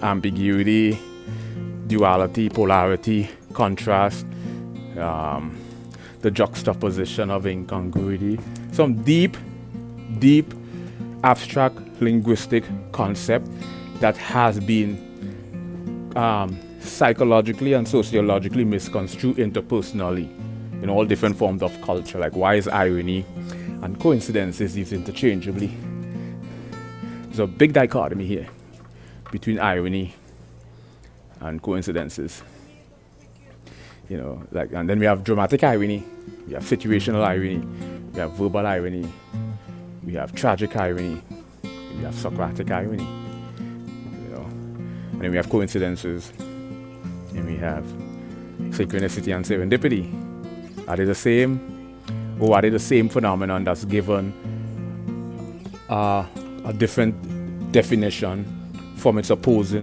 ambiguity, duality, polarity, contrast, the juxtaposition of incongruity. Some deep abstract linguistic concept that has been psychologically and sociologically misconstrued interpersonally in all different forms of culture. Like, why is irony and coincidences used interchangeably? There's a big dichotomy here between irony and coincidences. You know, like, and then we have dramatic irony, we have situational irony, we have verbal irony, we have tragic irony, we have Socratic irony, you know, and then we have coincidences, and we have synchronicity and serendipity. Are they the same, or are they the same phenomenon that's given a different definition from its opposing